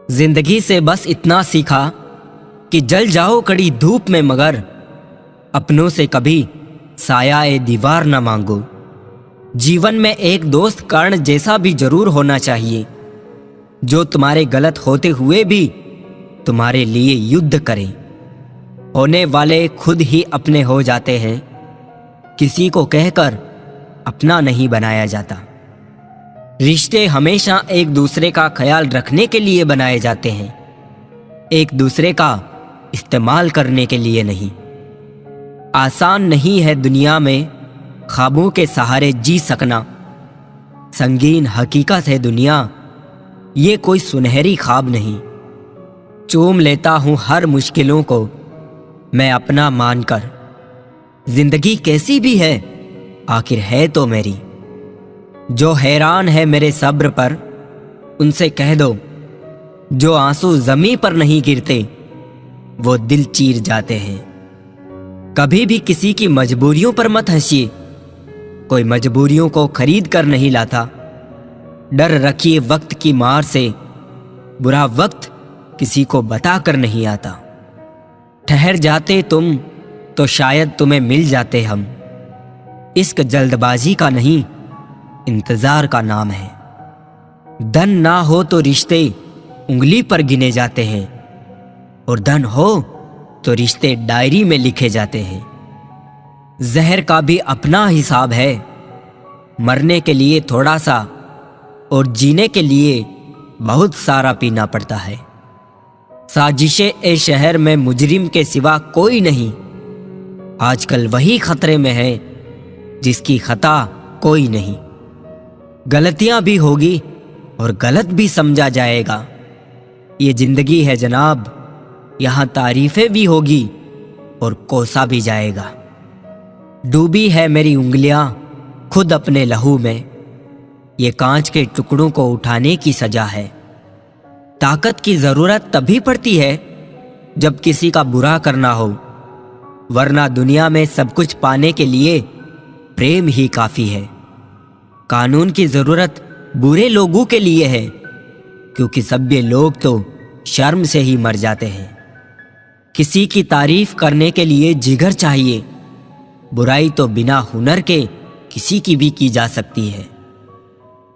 जिंदगी से बस इतना सीखा कि जल जाओ कड़ी धूप में, मगर अपनों से कभी साया ए दीवार न मांगो। जीवन में एक दोस्त कर्ण जैसा भी जरूर होना चाहिए, जो तुम्हारे गलत होते हुए भी तुम्हारे लिए युद्ध करे। होने वाले खुद ही अपने हो जाते हैं, किसी को कहकर अपना नहीं बनाया जाता। रिश्ते हमेशा एक दूसरे का ख्याल रखने के लिए बनाए जाते हैं, एक दूसरे का इस्तेमाल करने के लिए नहीं। आसान नहीं है दुनिया में ख्वाबों के सहारे जी सकना, संगीन हकीकत है दुनिया, ये कोई सुनहरी ख्वाब नहीं। चूम लेता हूँ हर मुश्किलों को मैं अपना मानकर, जिंदगी कैसी भी है आखिर है तो मेरी। जो हैरान है मेरे सब्र पर उनसे कह दो, जो आंसू जमीन पर नहीं गिरते वो दिल चीर जाते हैं। कभी भी किसी की मजबूरियों पर मत हंसिए, कोई मजबूरियों को खरीद कर नहीं लाता। डर रखिए वक्त की मार से, बुरा वक्त किसी को बता कर नहीं आता। ठहर जाते तुम तो शायद तुम्हें मिल जाते हम। इश्क जल्दबाजी का नहीं, इंतजार का नाम है। धन ना हो तो रिश्ते उंगली पर गिने जाते हैं, और धन हो तो रिश्ते डायरी में लिखे जाते हैं। जहर का भी अपना हिसाब है, मरने के लिए थोड़ा सा और जीने के लिए बहुत सारा पीना पड़ता है। साजिशे ए शहर में मुजरिम के सिवा कोई नहीं, आजकल वही खतरे में है जिसकी खता कोई नहीं। गलतियां भी होगी और गलत भी समझा जाएगा, ये जिंदगी है जनाब, यहाँ तारीफें भी होगी और कोसा भी जाएगा। डूबी है मेरी उंगलियां खुद अपने लहू में, ये कांच के टुकड़ों को उठाने की सजा है। ताकत की जरूरत तभी पड़ती है जब किसी का बुरा करना हो, वरना दुनिया में सब कुछ पाने के लिए प्रेम ही काफी है। कानून की जरूरत बुरे लोगों के लिए है, क्योंकि सभ्य लोग तो शर्म से ही मर जाते हैं। किसी की तारीफ करने के लिए जिगर चाहिए, बुराई तो बिना हुनर के किसी की भी की जा सकती है।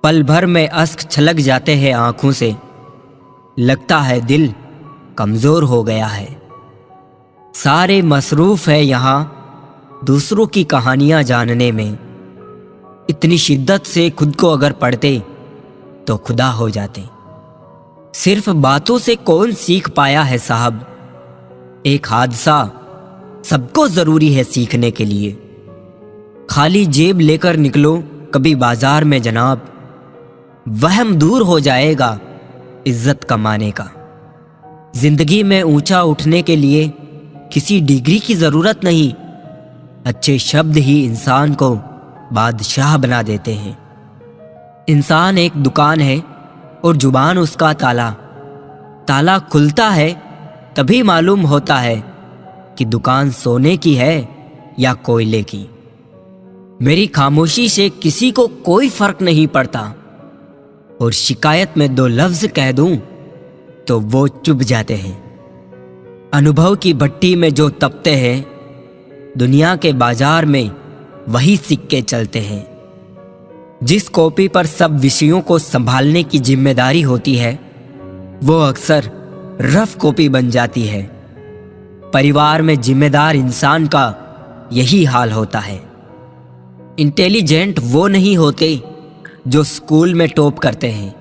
पल भर में अश्क छलक जाते हैं आंखों से, लगता है दिल कमजोर हो गया है। सारे मसरूफ है यहाँ दूसरों की कहानियां जानने में, इतनी शिद्दत से खुद को अगर पढ़ते तो खुदा हो जाते। सिर्फ बातों से कौन सीख पाया है साहब, एक हादसा सबको जरूरी है सीखने के लिए। खाली जेब लेकर निकलो कभी बाजार में जनाब, वहम दूर हो जाएगा इज्जत कमाने का। जिंदगी में ऊंचा उठने के लिए किसी डिग्री की जरूरत नहीं, अच्छे शब्द ही इंसान को बादशाह बना देते हैं। इंसान एक दुकान है और जुबान उसका ताला। ताला खुलता है तभी मालूम होता है कि दुकान सोने की है या कोयले की। मेरी खामोशी से किसी को कोई फर्क नहीं पड़ता, और शिकायत में दो लफ्ज कह दूं तो वो चुप जाते हैं। अनुभव की भट्टी में जो तपते हैं, दुनिया के बाजार में वही सिक्के चलते हैं। जिस कॉपी पर सब विषयों को संभालने की जिम्मेदारी होती है, वो अक्सर रफ कॉपी बन जाती है। परिवार में जिम्मेदार इंसान का यही हाल होता है। इंटेलिजेंट वो नहीं होते जो स्कूल में टॉप करते हैं,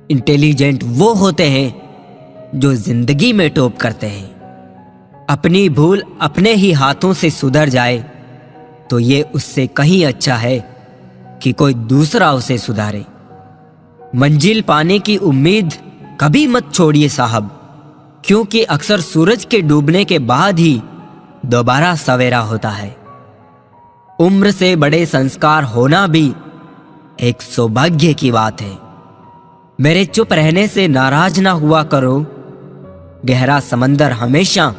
इंटेलिजेंट वो होते हैं जो जिंदगी में टॉप करते हैं। अपनी भूल अपने ही हाथों से सुधर जाए तो ये उससे कहीं अच्छा है कि कोई दूसरा उसे सुधारे। मंजिल पाने की उम्मीद कभी मत छोड़िए साहब, क्योंकि अक्सर सूरज के डूबने के बाद ही दोबारा सवेरा होता है। उम्र से बड़े संस्कार होना भी एक सौभाग्य की बात है। मेरे चुप रहने से नाराज ना हुआ करो, गहरा समंदर हमेशा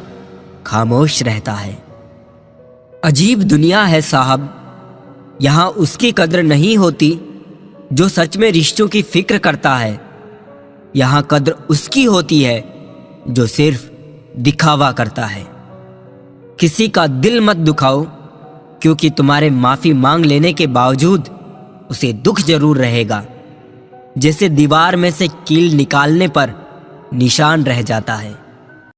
खामोश रहता है। अजीब दुनिया है साहब, यहाँ उसकी कद्र नहीं होती जो सच में रिश्तों की फिक्र करता है। یہاں قدر اس کی ہوتی ہے جو صرف دکھاوا کرتا ہے۔ کسی کا دل مت دکھاؤ، کیونکہ تمہارے معافی مانگ لینے کے باوجود اسے دکھ ضرور رہے گا، جیسے دیوار میں سے کیل نکالنے پر نشان رہ جاتا ہے۔